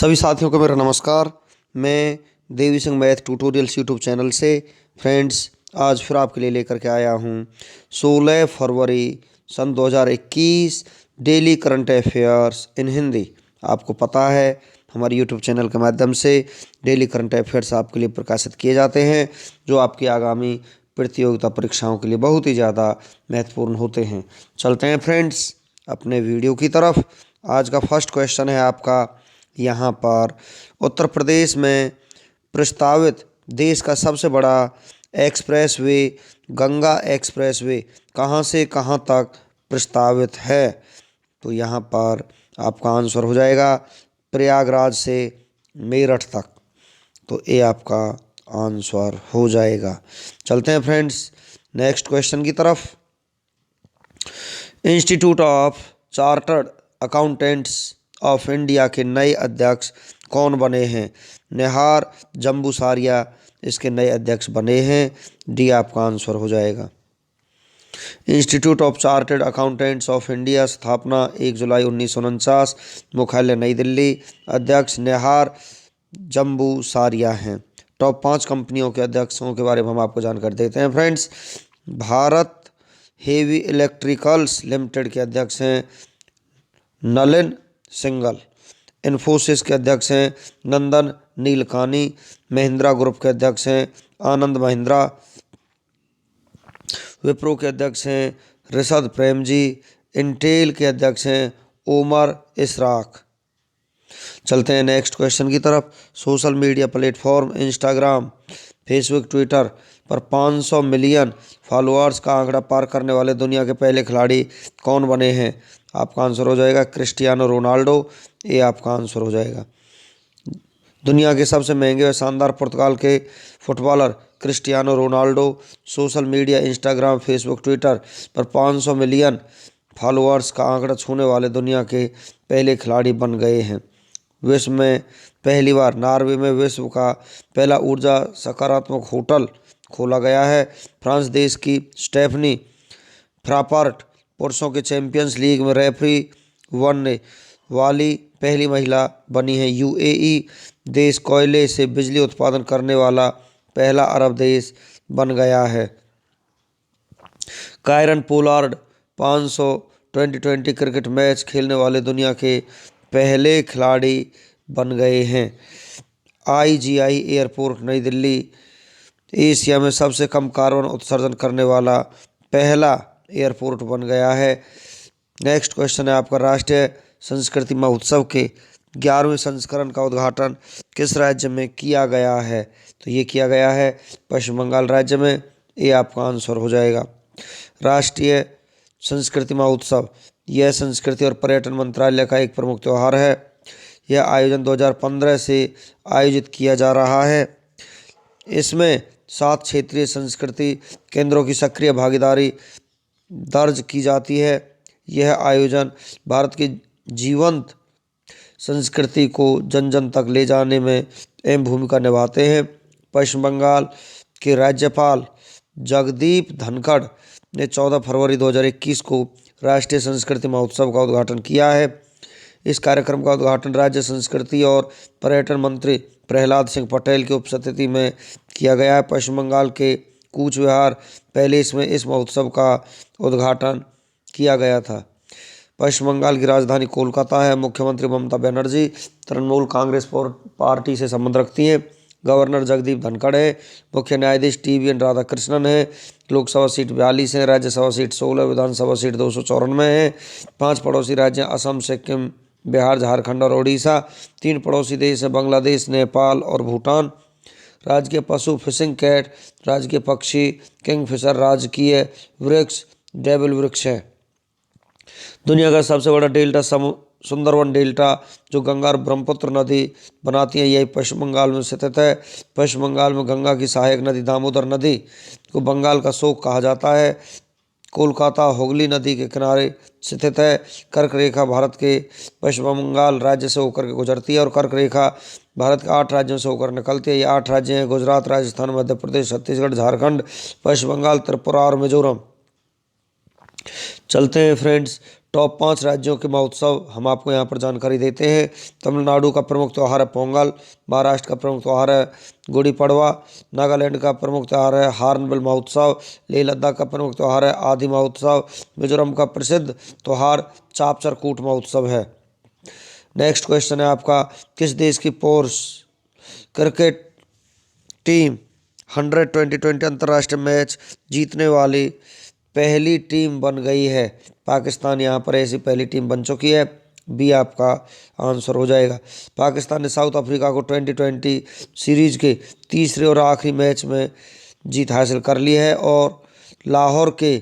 सभी साथियों को मेरा नमस्कार। मैं Devi Singh math tutorials YouTube channel से फ्रेंड्स आज फिर आपके लिए लेकर के आया हूँ 16 फरवरी सन 2021 daily current affairs in Hindi. आपको पता है हमारे यूट्यूब चैनल के माध्यम से डेली करंट अफेयर्स आपके लिए प्रकाशित किए जाते हैं जो आपकी आगामी प्रतियोगिता परीक्षाओं के लिए बहुत ही ज़्यादा महत्वपूर्ण होते हैं। चलते हैं फ्रेंड्स अपने वीडियो की तरफ। आज का फर्स्ट क्वेश्चन है आपका यहाँ पर उत्तर प्रदेश में प्रस्तावित देश का सबसे बड़ा एक्सप्रेसवे गंगा एक्सप्रेसवे कहाँ से कहाँ तक प्रस्तावित है। तो यहाँ पर आपका आंसर हो जाएगा प्रयागराज से मेरठ तक। तो ये आपका आंसर हो जाएगा। चलते हैं फ्रेंड्स नेक्स्ट क्वेश्चन की तरफ। Institute of chartered accountants of India के नए अध्यक्ष कौन बने हैं। निहार जम्बूसारिया इसके नए अध्यक्ष बने हैं। डी आपका आंसर हो जाएगा। Institute of chartered accountants of India स्थापना 1 जुलाई 1949, मुख्यालय नई दिल्ली, अध्यक्ष निहार जम्बूसारिया हैं। टॉप 5 कंपनियों के अध्यक्षों के बारे में हम आपको जानकारी देते हैं friends. Bharat heavy electricals limited के अध्यक्ष हैं नलिन सिंगल। इन्फोसिस के अध्यक्ष हैं नंदन नीलकानी। महिंद्रा ग्रुप के अध्यक्ष हैं आनंद महिंद्रा। विप्रो के अध्यक्ष हैं रिशद प्रेमजी। इंटेल के अध्यक्ष हैं ओमर इशराक। चलते हैं नेक्स्ट क्वेश्चन की तरफ। Social media platform Instagram, Facebook, Twitter पर 500 मिलियन फॉलोअर्स का आंकड़ा पार करने वाले दुनिया के पहले खिलाड़ी कौन बने हैं। आपका आंसर हो जाएगा क्रिस्टियानो रोनाल्डो। ये आपका आंसर हो जाएगा। दुनिया के सबसे महंगे व शानदार पुर्तगाल के footballer Cristiano Ronaldo social media Instagram, Facebook, Twitter पर 500 मिलियन फॉलोअर्स का आंकड़ा छूने वाले दुनिया के पहले खिलाड़ी बन गए हैं। विश्व में पहली बार नॉर्वे में विश्व का पहला ऊर्जा सकारात्मक होटल खोला गया है। फ्रांस देश की स्टेफनी फ्रापार्ट पुरुषों के चैंपियंस लीग में रेफरी बनने वाली पहली महिला बनी है। यूएई देश कोयले से बिजली उत्पादन करने वाला पहला अरब देश बन गया है। कायरन पोलार्ड 500 2020 क्रिकेट मैच खेलने वाले दुनिया के पहले खिलाड़ी बन गए हैं। आईजीआई एयरपोर्ट नई दिल्ली एशिया में सबसे कम कार्बन उत्सर्जन करने वाला पहला एयरपोर्ट बन गया है। नेक्स्ट क्वेश्चन है आपका राष्ट्रीय संस्कृति महोत्सव के 11वें संस्करण का उद्घाटन किस राज्य में किया गया है। तो ये किया गया है पश्चिम बंगाल राज्य में। ये आपका आंसर हो जाएगा। राष्ट्रीय संस्कृति महोत्सव यह संस्कृति और पर्यटन मंत्रालय का एक प्रमुख त्यौहार है। यह आयोजन 2015 से आयोजित किया जा रहा है। इसमें 7 क्षेत्रीय संस्कृति केंद्रों की सक्रिय भागीदारी दर्ज की जाती है। यह आयोजन भारत की जीवंत संस्कृति को जन जन तक ले जाने में अहम भूमिका निभाते हैं। पश्चिम बंगाल के राज्यपाल जगदीप धनखड़ ने 14 फरवरी 2021 को राष्ट्रीय संस्कृति महोत्सव का उद्घाटन किया है। इस कार्यक्रम का उद्घाटन राज्य संस्कृति और पर्यटन मंत्री प्रहलाद सिंह पटेल की उपस्थिति में किया गया है। पश्चिम बंगाल के कूच विहार पैलेस में इस महोत्सव का उद्घाटन किया गया था। पश्चिम बंगाल की राजधानी कोलकाता है। मुख्यमंत्री ममता बनर्जी तृणमूल कांग्रेस पार्टी से संबंध रखती हैं। गवर्नर जगदीप धनखड़ है। मुख्य न्यायाधीश TVN राधाकृष्णन है। लोकसभा सीट 42 है। राज्यसभा सीट 16, विधानसभा सीट 294 है। 5 पड़ोसी राज्य असम, सिक्किम, बिहार, झारखंड और उड़ीसा। 3 पड़ोसी देश हैं बांग्लादेश, नेपाल और भूटान। राजकीय पशु फिशिंग कैट, राजकीय पक्षी किंगफिशर, राजकीय वृक्ष डेविल वृक्ष है। दुनिया का सबसे बड़ा डेल्टा सुंदरवन डेल्टा जो गंगा और ब्रह्मपुत्र नदी बनाती है यही पश्चिम बंगाल में स्थित है। पश्चिम बंगाल में गंगा की सहायक नदी दामोदर नदी को बंगाल का शोक कहा जाता है। कोलकाता हुगली नदी के किनारे स्थित है। कर्क रेखा भारत के पश्चिम बंगाल राज्य से होकर के गुजरती है और कर्क रेखा भारत के 8 राज्यों से होकर निकलती है। ये 8 राज्य हैं गुजरात, राजस्थान, मध्य प्रदेश, छत्तीसगढ़, झारखंड, पश्चिम बंगाल, त्रिपुरा और मिजोरम। चलते हैं फ्रेंड्स टॉप 5 राज्यों के महोत्सव हम आपको यहाँ पर जानकारी देते हैं। तमिलनाडु का प्रमुख त्यौहार है पोंगल, महाराष्ट्र का प्रमुख त्यौहार है गुड़ी पड़वा, नागालैंड का प्रमुख त्यौहार है हार्नबिल महोत्सव, लेह लद्दाख का प्रमुख त्यौहार है आदि महोत्सव, मिजोरम का प्रसिद्ध त्यौहार चापचर कूट महोत्सव है। नेक्स्ट क्वेश्चन है आपका, किस देश की पुरुष क्रिकेट टीम 100 2020 अंतर्राष्ट्रीय मैच जीतने वाली पहली टीम बन गई है? पाकिस्तान यहाँ पर ऐसी पहली टीम बन चुकी है। बी आपका आंसर हो जाएगा। पाकिस्तान ने साउथ अफ्रीका को 2020 सीरीज के तीसरे और आखिरी मैच में जीत हासिल कर ली है और लाहौर के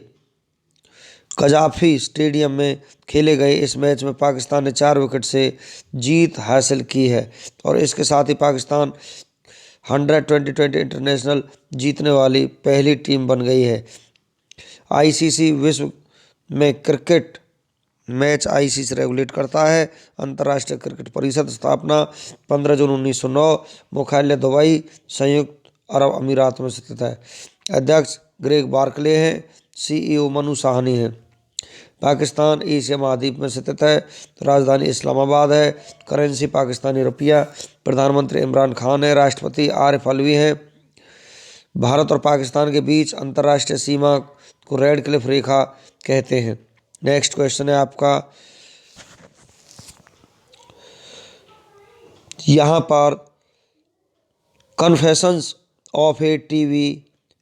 कजाफी स्टेडियम में खेले गए इस मैच में पाकिस्तान ने 4 विकेट से जीत हासिल की है और इसके साथ ही पाकिस्तान 100 2020 इंटरनेशनल जीतने वाली पहली टीम बन गई है। आईसीसी विश्व में क्रिकेट मैच आईसीसी रेगुलेट करता है। अंतर्राष्ट्रीय क्रिकेट परिषद स्थापना 15 जून 1909, मुख्यालय दुबई संयुक्त अरब अमीरात में स्थित है। अध्यक्ष ग्रेग बार्कले हैं, सीईओ मनु साहनी हैं। पाकिस्तान एशिया महाद्वीप में स्थित है, राजधानी इस्लामाबाद है, करेंसी पाकिस्तानी रुपया, प्रधानमंत्री इमरान खान है, राष्ट्रपति आरिफ अलवी हैं। भारत और पाकिस्तान के बीच अंतर्राष्ट्रीय सीमा को रेड क्लिफ रेखा कहते हैं। नेक्स्ट क्वेश्चन है आपका, यहाँ पर confessions of A TV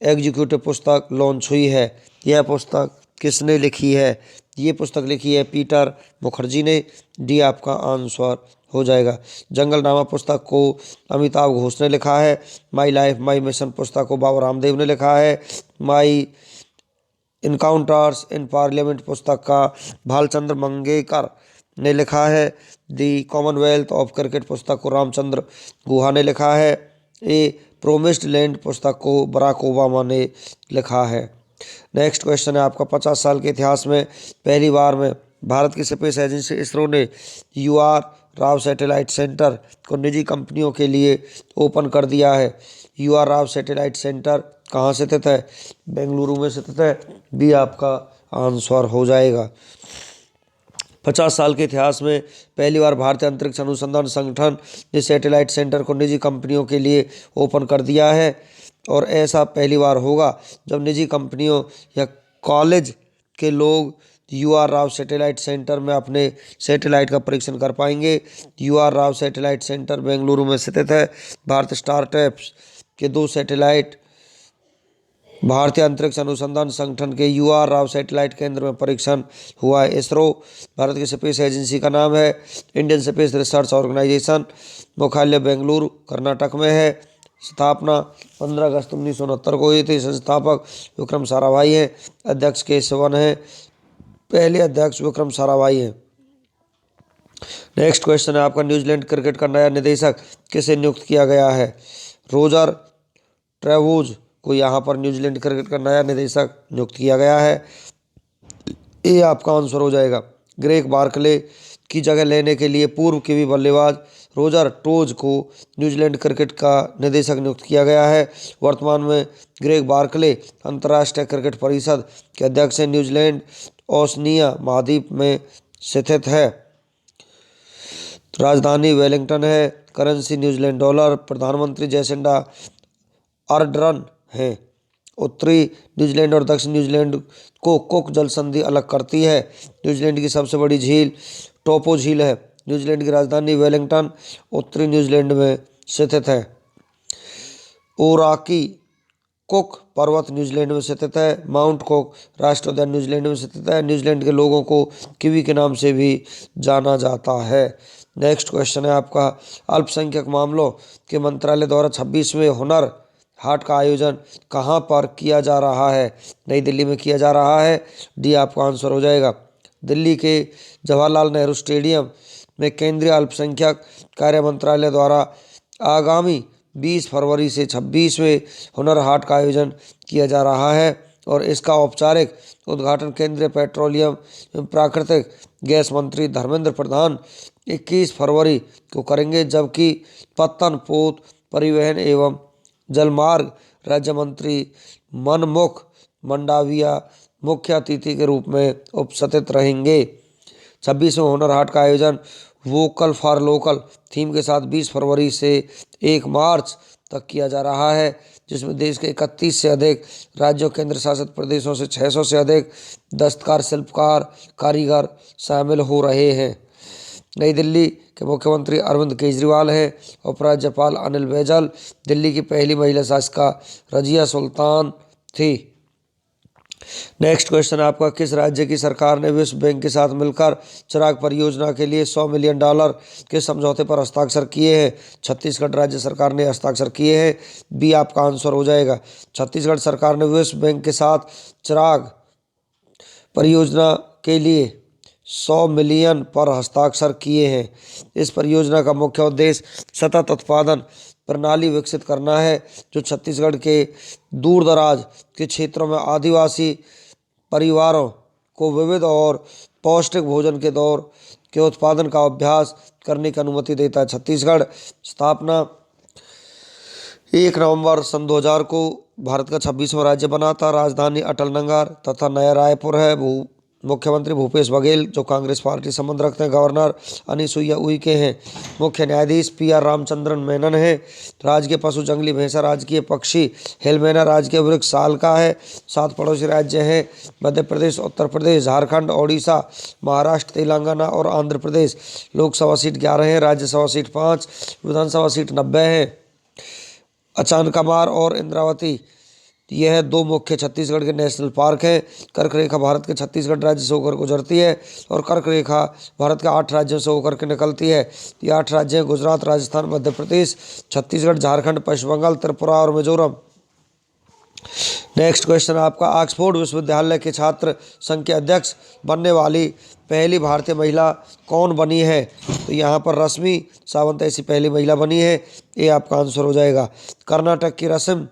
executive पुस्तक लॉन्च हुई है। यह पुस्तक किसने लिखी है? ये पुस्तक लिखी है पीटर मुखर्जी ने। डी आपका आंसर हो जाएगा। जंगलनामा पुस्तक को अमिताभ घोष ने लिखा है। माई लाइफ माई मिशन पुस्तक को बाबा रामदेव ने लिखा है। माई इनकाउंटर्स इन पार्लियामेंट पुस्तक का भालचंद्र मंगेकर ने लिखा है। दी कॉमनवेल्थ ऑफ क्रिकेट पुस्तक को रामचंद्र गुहा ने लिखा है। ए प्रोमिस्ड लैंड पुस्तक को बराक ओबामा ने लिखा है। नेक्स्ट क्वेश्चन है आपका, 50 साल के इतिहास में पहली बार में भारत की स्पेस एजेंसी इसरो ने यूआर राव सैटेलाइट सेंटर को निजी कंपनियों के लिए ओपन कर दिया है। यूआर राव सैटेलाइट सेंटर कहाँ स्थित है? बेंगलुरु में स्थित है। बी आपका आंसर हो जाएगा। 50 साल के इतिहास में पहली बार भारतीय अंतरिक्ष अनुसंधान संगठन ने सैटेलाइट सेंटर को निजी कंपनियों के लिए ओपन कर दिया है और ऐसा पहली बार होगा जब निजी कंपनियों या कॉलेज के लोग यूआर राव सैटेलाइट सेंटर में अपने सैटेलाइट का परीक्षण कर पाएंगे। U R Rao satellite centre Bengaluru में स्थित है। भारतीय स्टार्टअप्स के 2 सैटेलाइट भारतीय अंतरिक्ष अनुसंधान संगठन के यूआर राव सैटेलाइट केंद्र में परीक्षण हुआ है। इसरो भारत की स्पेस एजेंसी का नाम है। इंडियन स्पेस रिसर्च ऑर्गेनाइजेशन, मुख्यालय बेंगलुरु कर्नाटक में है। स्थापना 15 अगस्त 1969 को हुई थी। संस्थापक विक्रम साराभाई हैं। अध्यक्ष के सिवन हैं। पहले अध्यक्ष विक्रम साराभाई हैं। नेक्स्ट क्वेश्चन है आपका, न्यूजीलैंड क्रिकेट का नया निदेशक किसे नियुक्त किया गया है? रोजर ट्रेवोज को यहाँ पर न्यूजीलैंड क्रिकेट का नया निदेशक नियुक्त किया गया है। ये आपका आंसर हो जाएगा। ग्रेग बार्कले की जगह लेने के लिए पूर्व कीवी बल्लेबाज रोजर टोज को न्यूजीलैंड क्रिकेट का निदेशक नियुक्त किया गया है। वर्तमान में ग्रेग बार्कले अंतर्राष्ट्रीय क्रिकेट परिषद के अध्यक्ष हैं। न्यूजीलैंड ओशनिया महाद्वीप में स्थित है। राजधानी वेलिंगटन है। Currency New Zealand dollar. प्रधानमंत्री जैसिंडा आर्डर्न हैं। उत्तरी न्यूजीलैंड और दक्षिण न्यूजीलैंड को कुक जल संधि अलग करती है। न्यूजीलैंड की सबसे बड़ी झील टोपो झील है। न्यूजीलैंड की राजधानी वेलिंगटन उत्तरी न्यूजीलैंड में स्थित है। ओराकी कुक पर्वत न्यूजीलैंड में स्थित है। माउंट कुक राष्ट्रीय उद्यान न्यूजीलैंड में स्थित है। न्यूजीलैंड के लोगों को कीवी के नाम से भी जाना जाता है। नेक्स्ट क्वेश्चन है आपका, अल्पसंख्यक मामलों के मंत्रालय द्वारा 26वें हुनर हाट का आयोजन कहाँ पर किया जा रहा है? नई दिल्ली में किया जा रहा है। डी आपका आंसर हो जाएगा। दिल्ली के जवाहरलाल नेहरू स्टेडियम में केंद्रीय अल्पसंख्यक कार्य मंत्रालय द्वारा आगामी 20 फरवरी से 26वें हुनर हाट का आयोजन किया जा रहा है और इसका औपचारिक उद्घाटन केंद्रीय पेट्रोलियम एवं प्राकृतिक गैस मंत्री धर्मेंद्र प्रधान 21 फरवरी को करेंगे, जबकि पत्तन पोत परिवहन एवं जलमार्ग राज्य मंत्री मनमुख मंडाविया मुख्य अतिथि के रूप में उपस्थित रहेंगे। 26वें हुनर हाट का आयोजन वोकल फॉर लोकल थीम के साथ 20 फरवरी से 1 मार्च तक किया जा रहा है, जिसमें देश के 31 से अधिक राज्यों केंद्र शासित प्रदेशों से 600 से अधिक दस्तकार, शिल्पकार, कारीगर शामिल हो रहे हैं। नई दिल्ली के मुख्यमंत्री अरविंद केजरीवाल हैं। उपराज्यपाल अनिल बैजल दिल्ली की पहली महिला शासिका रजिया सुल्तान थी। नेक्स्ट क्वेश्चन आपका, किस राज्य की सरकार ने विश्व बैंक के साथ मिलकर चिराग परियोजना के लिए $100 मिलियन के समझौते पर हस्ताक्षर किए हैं? छत्तीसगढ़ राज्य सरकार ने हस्ताक्षर किए हैं। बी आपका आंसर हो जाएगा। छत्तीसगढ़ सरकार ने विश्व बैंक के साथ चिराग परियोजना के लिए 100 मिलियन पर हस्ताक्षर किए हैं। इस परियोजना का मुख्य उद्देश्य सतत उत्पादन प्रणाली विकसित करना है, जो छत्तीसगढ़ के दूर दराज के क्षेत्रों में आदिवासी परिवारों को विविध और पौष्टिक भोजन के दौर के उत्पादन का अभ्यास करने की अनुमति देता है। छत्तीसगढ़ स्थापना 1 नवंबर सन 2000 को भारत का 26वां राज्य बना था। राजधानी अटलनगर तथा नया रायपुर है। मुख्यमंत्री भूपेश बघेल जो कांग्रेस पार्टी संबंध रखते हैं। गवर्नर अनिसुईया उइके हैं। मुख्य न्यायाधीश PR रामचंद्रन मेनन है। राजकीय पशु जंगली भैंसा, राजकीय पक्षी हिल मैना, राजकीय वृक्ष साल का है। 7 पड़ोसी राज्य हैं मध्य प्रदेश, उत्तर प्रदेश, झारखंड, ओडिशा, महाराष्ट्र, तेलंगाना और आंध्र प्रदेश। लोकसभा सीट 11 है, राज्यसभा सीट 5, विधानसभा सीट 90 है। अचानकमार और इंद्रावती यह 2 मुख्य छत्तीसगढ़ के नेशनल पार्क हैं। कर्क रेखा भारत के छत्तीसगढ़ राज्य से होकर गुजरती है और कर्क रेखा भारत के 8 राज्यों से होकर के निकलती है। ये 8 राज्य हैं गुजरात, राजस्थान, मध्य प्रदेश, छत्तीसगढ़, झारखंड, पश्चिम बंगाल, त्रिपुरा और मिजोरम। नेक्स्ट क्वेश्चन आपका, ऑक्सफोर्ड विश्वविद्यालय के छात्र संघ के अध्यक्ष बनने वाली पहली भारतीय महिला कौन बनी है? तो यहाँ पर रश्मि सावंत ऐसी पहली महिला बनी है। ये आपका आंसर हो जाएगा। कर्नाटक की रश्मि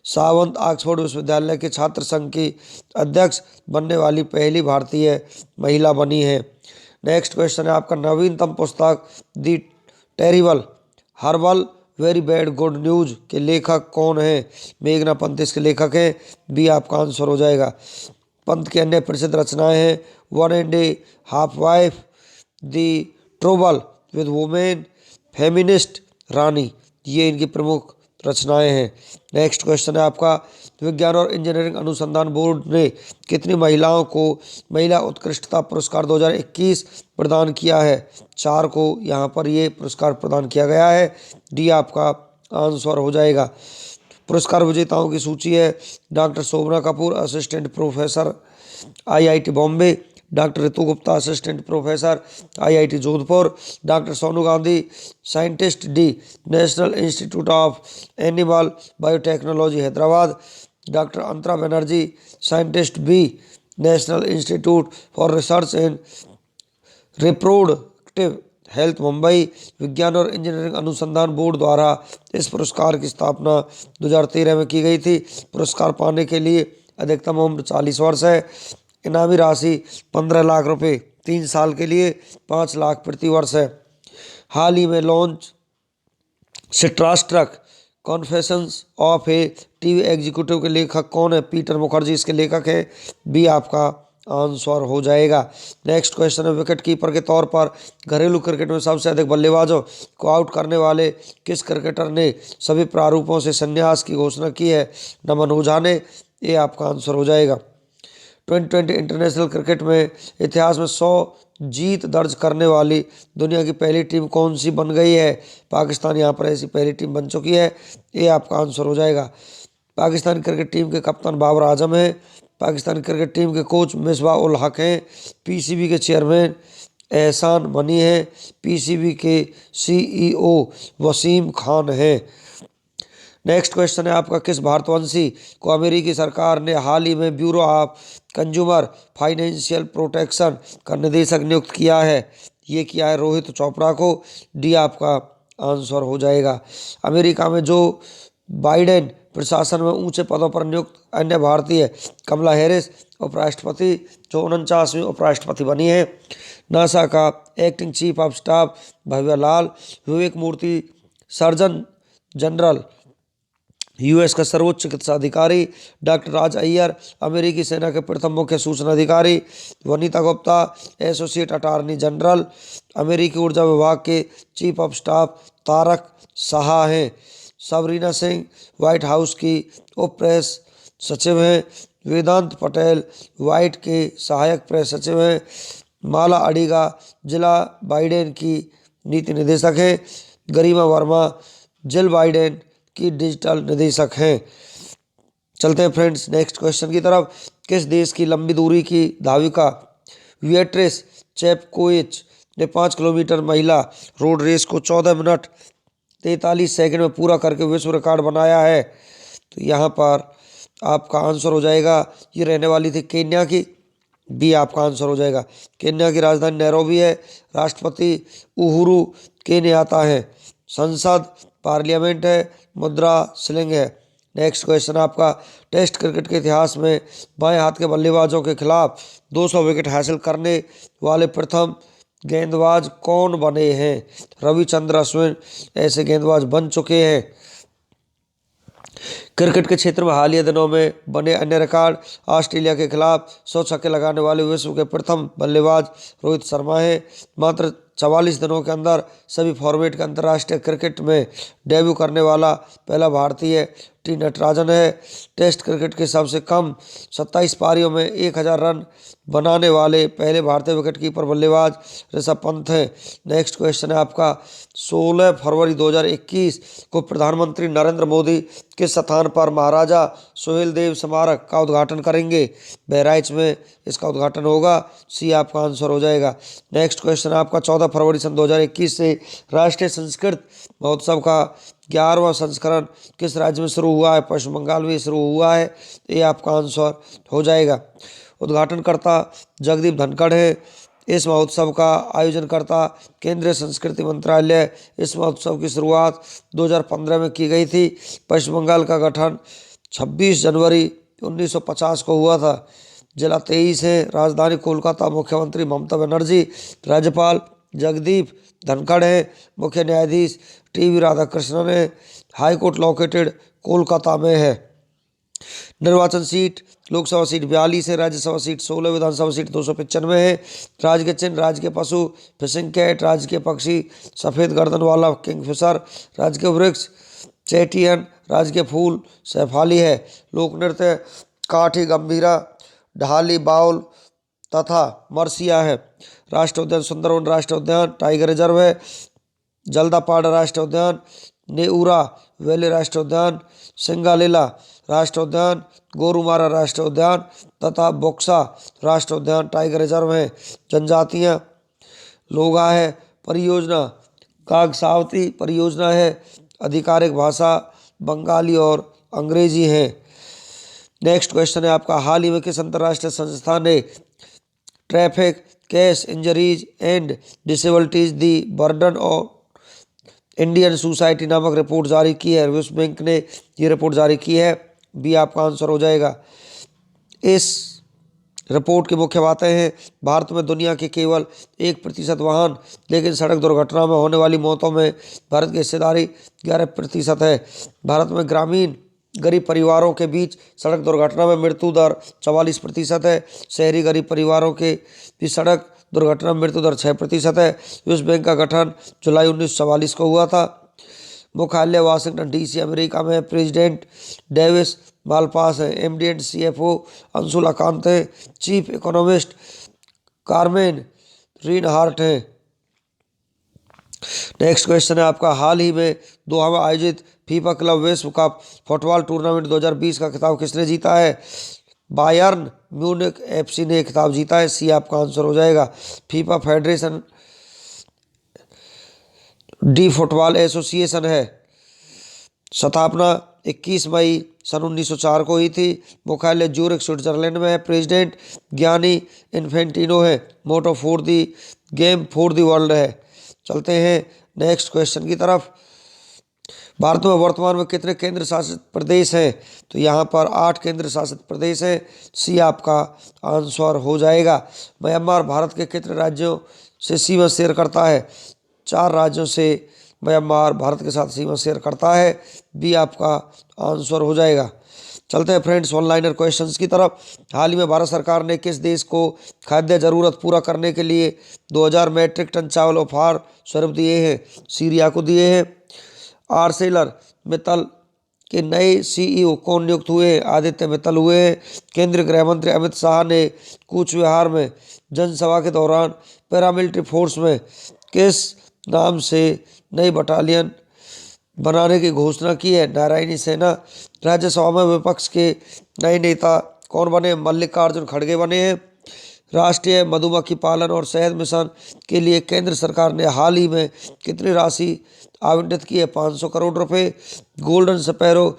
सावंत ऑक्सफोर्ड विश्वविद्यालय के छात्र संघ की अध्यक्ष बनने वाली पहली भारतीय महिला बनी है। नेक्स्ट क्वेश्चन है आपका, नवीनतम पुस्तक the terrible horrible very bad good news के लेखक कौन है? मेघना पंत इसके लेखक हैं। बी आपका आंसर हो जाएगा। पंत की अन्य प्रसिद्ध रचनाएं हैं 1 and a Half wife, the trouble with women, feminist Rani, ये इनकी प्रमुख रचनाएं हैं। नेक्स्ट क्वेश्चन है आपका, विज्ञान और इंजीनियरिंग अनुसंधान बोर्ड ने कितनी महिलाओं को महिला उत्कृष्टता पुरस्कार 2021 प्रदान किया है? 4 को यहाँ पर ये पुरस्कार प्रदान किया गया है। डी आपका आंसर हो जाएगा। पुरस्कार विजेताओं की सूची है, doctor Shobhana Kapoor assistant professor IIT Bombay, doctor Ritu Gupta assistant professor IIT Jodhpur, doctor Sonu Gandhi scientist D national institute of animal biotechnology Hyderabad, doctor Antara Banerjee scientist B national institute for research in reproductive health Mumbai. विज्ञान और इंजीनियरिंग अनुसंधान बोर्ड द्वारा इस पुरस्कार की स्थापना 2013 में की गई थी। पुरस्कार पाने के लिए अधिकतम उम्र 40 वर्ष है। इनामी राशि 15 लाख रुपए 3 साल के लिए, 5 लाख प्रति वर्ष है। हाल ही में launch starstruck confessions of a TV executive के लेखक कौन है? पीटर मुखर्जी इसके लेखक है। बी आपका आंसर हो जाएगा। नेक्स्ट क्वेश्चन है, विकेट कीपर के तौर पर घरेलू क्रिकेट में सबसे अधिक बल्लेबाजों को आउट करने वाले किस क्रिकेटर ने सभी प्रारूपों से संन्यास की घोषणा की है? नमन ओझा ने। ये आपका आंसर हो जाएगा। 2020 इंटरनेशनल क्रिकेट में इतिहास में 100 जीत दर्ज करने वाली दुनिया की पहली टीम कौन सी बन गई है? पाकिस्तान यहाँ पर ऐसी पहली टीम बन चुकी है। ये आपका आंसर हो जाएगा। पाकिस्तान क्रिकेट टीम के कप्तान बाबर आजम हैं। पाकिस्तान क्रिकेट टीम के कोच मिसबाह उल हक हैं। PCB के चेयरमैन एहसान मनी हैं। PCB के CEO वसीम खान हैं। नेक्स्ट क्वेश्चन है आपका, किस भारतवंशी को अमेरिकी सरकार ने हाल ही में bureau of consumer financial protection का निदेशक नियुक्त किया है? ये किया है रोहित चोपड़ा को। डी आपका आंसर हो जाएगा। अमेरिका में जो बाइडेन प्रशासन में ऊंचे पदों पर नियुक्त अन्य भारतीय कमला हैरिस उपराष्ट्रपति जो 49वीं उपराष्ट्रपति बनी है। नासा का acting chief of staff Bhavya Lal, Vivek Murthy surgeon general US का सर्वोच्च चिकित्सा अधिकारी डॉक्टर राज अय्यर, अमेरिकी सेना के प्रथम मुख्य सूचना अधिकारी Vanita Gupta, associate attorney general, अमेरिकी ऊर्जा विभाग के chief of staff Tarak Saha हैं। सबरीना सिंह व्हाइट हाउस की उप प्रेस सचिव हैं। वेदांत पटेल व्हाइट के सहायक प्रेस सचिव हैं। माला अडिगा जिला बाइडेन की नीति निदेशक हैं। गरिमा वर्मा जिल बाइडेन की डिजिटल निदेशक हैं। चलते हैं फ्रेंड्स नेक्स्ट क्वेश्चन की तरफ। किस देश की लंबी दूरी की धाविका विएट्रेस चेपकोविच ने 5 किलोमीटर महिला रोड रेस को 14 मिनट 43 सेकंड में पूरा करके विश्व रिकॉर्ड बनाया है? तो यहाँ पर आपका आंसर हो जाएगा, ये रहने वाली थी केन्या की। बी आपका आंसर हो जाएगा। केन्या की राजधानी नैरोबी है। राष्ट्रपति उहुरु केन्याता है। संसद पार्लियामेंट है। मुद्रा शिलिंग है। नेक्स्ट क्वेश्चन आपका, टेस्ट क्रिकेट के इतिहास में बाएं हाथ के बल्लेबाजों के खिलाफ 200 विकेट हासिल करने वाले प्रथम गेंदबाज कौन बने हैं? रविचंद्र अश्विन ऐसे गेंदबाज बन चुके हैं। क्रिकेट के क्षेत्र में हालिया दिनों में बने अन्य रिकॉर्ड, ऑस्ट्रेलिया के खिलाफ 100 छक्के लगाने वाले विश्व के प्रथम बल्लेबाज रोहित शर्मा हैं। मात्र 44 दिनों के अंदर सभी फॉर्मेट के अंतर्राष्ट्रीय क्रिकेट में डेब्यू करने वाला पहला भारतीय टी नटराजन है। टेस्ट क्रिकेट के सबसे कम 27 पारियों में 1000 रन बनाने वाले पहले भारतीय विकेटकीपर बल्लेबाज ऋषभ पंत हैं। नेक्स्ट क्वेश्चन है आपका, 16 फरवरी 2021 को प्रधानमंत्री नरेंद्र मोदी किस स्थान पर महाराजा सुहेलदेव स्मारक का उद्घाटन करेंगे? बहराइच में इसका उद्घाटन होगा। सी आपका आंसर हो जाएगा। नेक्स्ट क्वेश्चन आपका, 14 फरवरी सन 2021 से राष्ट्रीय संस्कृत महोत्सव का 11वां संस्करण किस राज्य में शुरू हुआ है? पश्चिम बंगाल में शुरू हुआ है। ये आपका आंसर हो जाएगा। उद्घाटनकर्ता जगदीप धनखड़ है। इस महोत्सव का आयोजनकर्ता केंद्रीय संस्कृति मंत्रालय। इस महोत्सव की शुरुआत 2015 में की गई थी। पश्चिम बंगाल का गठन 26 जनवरी 1950 को हुआ था। जिला 23 है। राजधानी कोलकाता। मुख्यमंत्री ममता बनर्जी। राज्यपाल जगदीप धनखड़ है। मुख्य न्यायाधीश टीवी राधाकृष्णन है। हाईकोर्ट लोकेटेड कोलकाता में है। निर्वाचन सीट लोकसभा सीट 42 है। राज्यसभा सीट 16, विधानसभा सीट 295 है। राज्य के चिन्ह, राज्य के पशु फिशिंग कैट, राज्य के पक्षी सफ़ेद गर्दन वाला किंगफिशर, राज्य के वृक्ष चैटियन, राज्य के फूल सैफाली है। लोक नृत्य काठी गंभीरा, ढाली बाउल तथा मरसिया है। राष्ट्रीय उद्यान सुंदरवन राष्ट्रीय उद्यान टाइगर रिजर्व है। जल्दापाड़ा राष्ट्रीय उद्यान, नेउरा वैली राष्ट्रीय उद्यान, सिंगालीला राष्ट्रीय उद्यान, गोरुमारा राष्ट्रीय उद्यान तथा बोक्सा राष्ट्रीय उद्यान टाइगर रिजर्व है। जनजातियाँ लोगा है। परियोजना कागसावती परियोजना है। आधिकारिक भाषा बंगाली और अंग्रेजी है। नेक्स्ट क्वेश्चन है आपका, हाल ही में किस अंतर्राष्ट्रीय संस्था ने traffic case injuries and disabilities the burden of Indian society नामक रिपोर्ट जारी की है? विश्व बैंक ने ये रिपोर्ट जारी की है। बी आपका आंसर हो जाएगा। इस रिपोर्ट की मुख्य बातें हैं, भारत में दुनिया के केवल 1% वाहन, लेकिन सड़क दुर्घटना में होने वाली मौतों में भारत की हिस्सेदारी 11% है। भारत में ग्रामीण गरीब परिवारों के बीच सड़क दुर्घटना में मृत्यु दर 44% है। शहरी गरीब परिवारों के भी सड़क दुर्घटना में मृत्यु दर 6% है। विश्व बैंक का गठन जुलाई 1944 को हुआ था। मुख्यालय वाशिंगटन DC अमेरिका में। प्रेसिडेंट डेविस मालपास है। MD and CFO Anshula Kant है। चीफ इकोनॉमिस्ट कार्मेन रीनहार्ट है। नेक्स्ट क्वेश्चन है आपका, हाल ही में दोहा में आयोजित फीफा क्लब विश्व कप फुटबॉल टूर्नामेंट 2020 का खिताब किसने जीता है? बायर्न म्यूनिख FC ने खिताब जीता है। सी आपका आंसर हो जाएगा। FIFA federation D football association है। स्थापना 21 मई सन 1904 को हुई थी। मुख्यालय ज्यूरिख स्विट्जरलैंड में है। प्रेसिडेंट गियानी इन्फेंटिनो है। Motto for the game for the world है। चलते हैं नेक्स्ट क्वेश्चन की तरफ। भारत में वर्तमान में कितने केंद्र शासित प्रदेश हैं? तो यहाँ पर 8 केंद्र शासित प्रदेश हैं। सी आपका आंसर हो जाएगा। म्यांमार भारत के कितने राज्यों से सीमा शेयर करता है? 4 राज्यों से म्यांमार भारत के साथ सीमा शेयर करता है। बी आपका आंसर हो जाएगा। चलते हैं फ्रेंड्स ऑनलाइनर क्वेश्चंस की तरफ। हाल ही में भारत सरकार ने किस देश को खाद्य जरूरत पूरा करने के लिए 2000 मैट्रिक टन चावल उपहार स्वरूप दिए हैं? सीरिया को दिए हैं। आर्सेलर मित्तल के नए सीईओ कौन नियुक्त हुए हैं? आदित्य मित्तल हुए हैं। केंद्रीय गृह मंत्री अमित शाह ने कूच बिहार में जनसभा के दौरान पैरामिलिट्री फोर्स में किस नाम से नई बटालियन बनाने की घोषणा की है? नारायणी सेना। राज्यसभा में विपक्ष के नए नेता कौन बने? मल्लिकार्जुन खड़गे बने हैं। राष्ट्रीय मधुमक्खी पालन और शहद मिशन के लिए केंद्र सरकार ने हाल ही में कितनी राशि आवंटित की है? 500 करोड़ रुपए। Golden sparrow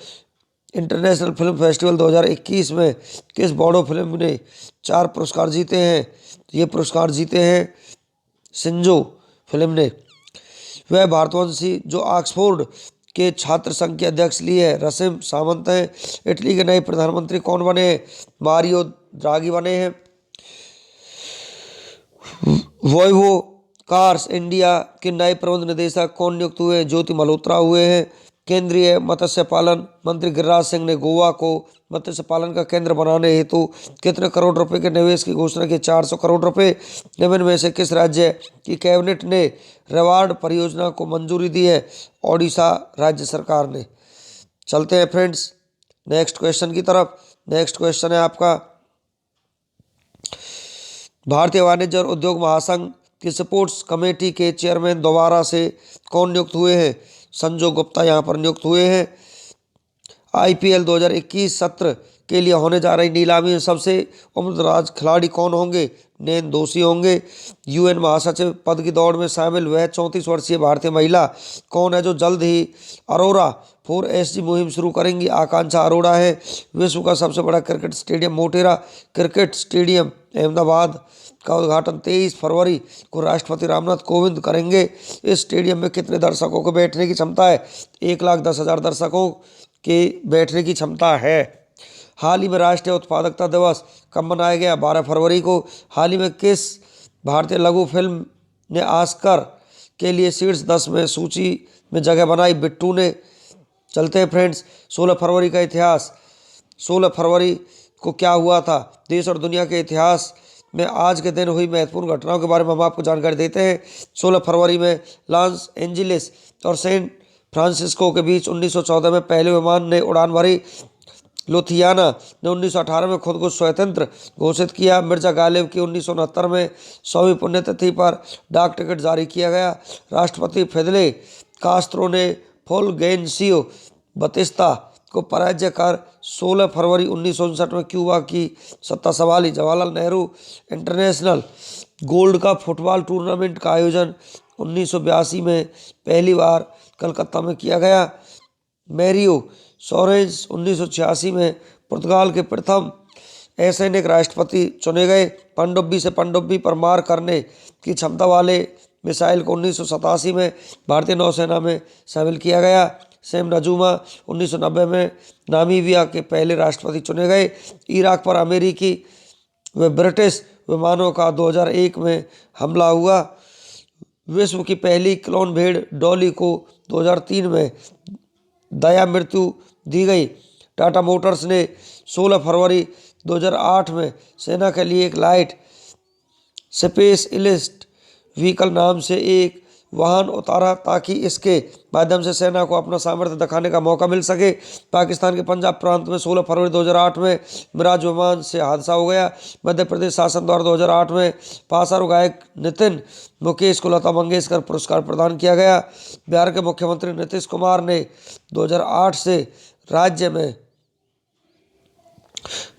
international film festival 2021 में किस बॉडो फिल्म ने 4 पुरस्कार जीते हैं? ये पुरस्कार जीते हैं सिंजो फिल्म ने। वह भारतवंशी जो ऑक्सफोर्ड के छात्र संघ के अध्यक्ष लिए है? रसिम सावंत हैं। इटली के नए प्रधानमंत्री कौन बने हैं? मारियो ड्रागी बने हैं। वोल्वो कार्स इंडिया के नए प्रबंध निदेशक कौन नियुक्त हुए? ज्योति मल्होत्रा हुए हैं। केंद्रीय मत्स्य पालन मंत्री गिरिराज सिंह ने गोवा को मत्स्य पालन का केंद्र बनाने हेतु कितने करोड़ रुपए के निवेश की घोषणा की? 400 करोड़ रुपए। निम्न में से किस राज्य की कैबिनेट ने रेवाड़ परियोजना को मंजूरी दी है? ओडिशा राज्य सरकार ने। चलते हैं फ्रेंड्स नेक्स्ट क्वेश्चन की तरफ। नेक्स्ट क्वेश्चन है आपका, भारतीय वाणिज्य और उद्योग महासंघ की स्पोर्ट्स कमेटी के चेयरमैन दोबारा से कौन नियुक्त हुए हैं? संजय गुप्ता यहाँ पर नियुक्त हुए हैं। आईपीएल 2021 सत्र के लिए होने जा रही नीलामी में सबसे उम्रदराज खिलाड़ी कौन होंगे? नैन दोषी होंगे। यूएन महासचिव पद की दौड़ में शामिल वह 34 वर्षीय भारतीय महिला कौन है जो जल्द ही अरोरा 4SG मुहिम शुरू करेंगी? आकांक्षा अरोड़ा है। विश्व का सबसे बड़ा cricket stadium Motera cricket stadium Ahmedabad का उद्घाटन 23 फरवरी को राष्ट्रपति रामनाथ कोविंद करेंगे। इस स्टेडियम में कितने दर्शकों को बैठने की क्षमता है? 1,10,000 दर्शकों के बैठने की क्षमता है। हाल ही में राष्ट्रीय उत्पादकता दिवस कब मनाया गया? 12 फरवरी को। हाल ही में किस भारतीय लघु फिल्म ने ऑस्कर के लिए शीर्ष 10 में सूची में जगह बनाई? बिट्टू ने। चलते हैं फ्रेंड्स 16 फरवरी का इतिहास। 16 फरवरी को क्या हुआ था? देश और दुनिया के इतिहास में आज के दिन हुई महत्वपूर्ण घटनाओं के बारे में हम आपको जानकारी देते हैं। 16 फरवरी में लॉस एंजिलिस और सैन फ्रांसिस्को के बीच 1914 में पहले विमान ने उड़ान भरी। लुथियाना ने 1918 में खुद को स्वतंत्र घोषित किया। मिर्जा गालिब की 1969 में 100वीं पुण्यतिथि पर डाक टिकट जारी किया गया। राष्ट्रपति फिदेल कास्त्रो ने फुलगेंसियो बतिस्ता को पराजय कर 16 फरवरी 1959 में क्यूबा की सत्ता संभाली। Jawaharlal Nehru international gold cup football tournament का आयोजन 1982 में पहली बार कलकत्ता में किया गया। मैरियो सोरेंस 1986 में पुर्तगाल के प्रथम असैनिक राष्ट्रपति चुने गए। पनडुब्बी से पनडुब्बी पर मार करने की क्षमता वाले मिसाइल को 1987 में भारतीय नौसेना में शामिल किया गया। सैम नजूमा 1990 में नामीबिया के पहले राष्ट्रपति चुने गए। इराक पर अमेरिकी व ब्रिटिश विमानों का 2001 में हमला हुआ। विश्व की पहली क्लोन भेड़ डॉली को 2003 में दया मृत्यु दी गई। टाटा मोटर्स ने 16 फरवरी 2008 में सेना के लिए एक लाइट स्पेस इलिस्ट व्हीकल नाम से एक वाहन उतारा ताकि इसके माध्यम से सेना को अपना सामर्थ्य दिखाने का मौका मिल सके। पाकिस्तान के पंजाब प्रांत में 16 फरवरी 2008 में मिराज विमान से हादसा हो गया। मध्य प्रदेश शासन द्वारा 2008 में पासारू गायक नितिन मुकेश को लता मंगेशकर पुरस्कार प्रदान किया गया। बिहार के मुख्यमंत्री नीतीश कुमार ने 2008 से राज्य में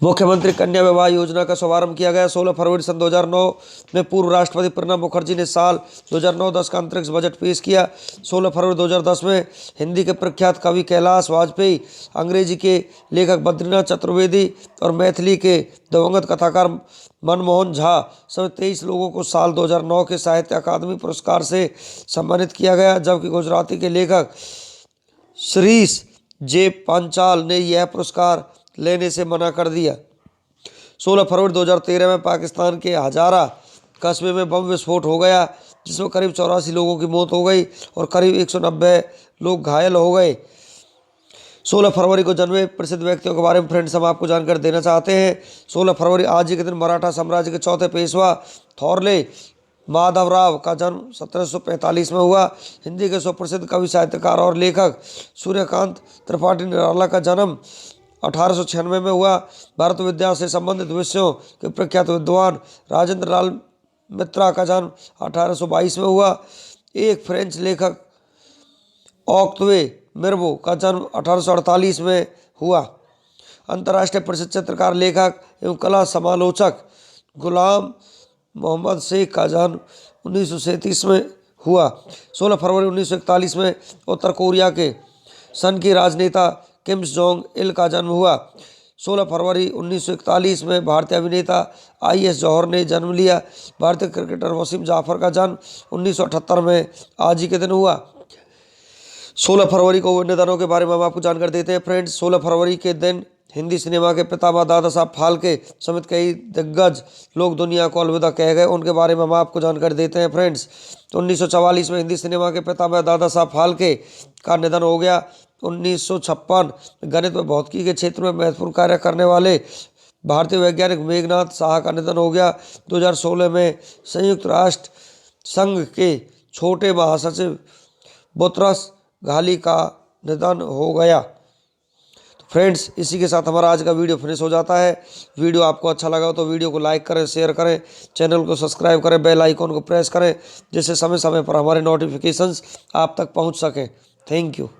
मुख्यमंत्री कन्या विवाह योजना का शुभारंभ किया गया। 16 फरवरी सन 2009 में पूर्व राष्ट्रपति प्रणब मुखर्जी ने साल 2009-10 का अंतरिक्ष बजट पेश किया। 16 फरवरी 2010 में हिंदी के प्रख्यात कवि कैलाश वाजपेयी, अंग्रेजी के लेखक बद्रीनाथ चतुर्वेदी और मैथिली के दिवंगत कथाकार मनमोहन झा समेत 23 लोगों को साल 2009 के साहित्य अकादमी पुरस्कार से सम्मानित किया गया, जबकि गुजराती के लेखक श्रीश जे पांचाल ने यह पुरस्कार लेने से मना कर दिया। 16 फरवरी 2013 में पाकिस्तान के हजारा कस्बे में बम विस्फोट हो गया। जिसमें करीब 84 लोगों की मौत हो गई और करीब 190 लोग घायल हो गए। 16 फरवरी को जन्मे प्रसिद्ध व्यक्तियों के बारे में फ्रेंड्स हम आपको जानकारी देना चाहते हैं। 16 फरवरी आज ही के दिन मराठा साम्राज्य के चौथे पेशवा थोरले माधवराव का जन्म 1745 में हुआ। हिंदी के सुप्रसिद्ध कवि, साहित्यकार और लेखक सूर्यकांत त्रिपाठी निराला का जन्म 1896 में हुआ। भारत विद्या से संबंधित विषयों के प्रख्यात विद्वान राजेंद्र लाल मित्रा का जन्म 1822 में हुआ। एक फ्रेंच लेखक ऑक्तवे मिरबो का जन्म 1848 में हुआ। अंतर्राष्ट्रीय प्रसिद्ध चित्रकार, लेखक एवं कला समालोचक गुलाम मोहम्मद शेख का जन्म 1937 में हुआ। 16 फरवरी 1941 में उत्तर कोरिया के सन की राजनेता किम जोंग इल का जन्म हुआ। 16 फरवरी 1941 में भारतीय अभिनेता IS जौहर ने जन्म लिया। भारतीय क्रिकेटर वसीम जाफर का जन्म 1978 में आज ही के दिन हुआ। 16 फरवरी को हुए निधनों के बारे में हम आपको जानकारी देते हैं फ्रेंड्स। 16 फरवरी के दिन हिंदी सिनेमा के पितामह दादा साहब फाल्के समेत कई दिग्गज लोग दुनिया को अलविदा कह गए। उनके बारे में हम आपको जानकारी देते हैं फ्रेंड्स। तो 1944 में हिंदी सिनेमा के पितामह दादा साहब फाल्के का निधन हो गया। 1956 गणित व भौतिकी के क्षेत्र में महत्वपूर्ण कार्य करने वाले भारतीय वैज्ञानिक मेघनाथ साहा का निधन हो गया। 2016 में संयुक्त राष्ट्र संघ के छोटे महासचिव बुतरस घाली का निधन हो गया। तो फ्रेंड्स, इसी के साथ हमारा आज का वीडियो फिनिश हो जाता है। वीडियो आपको अच्छा लगा तो वीडियो को लाइक करें, शेयर करें, चैनल को सब्सक्राइब करें, बेल आइकॉन को प्रेस करें, जिससे समय समय पर हमारे नोटिफिकेशंस आप तक पहुंच सकें। Thank you.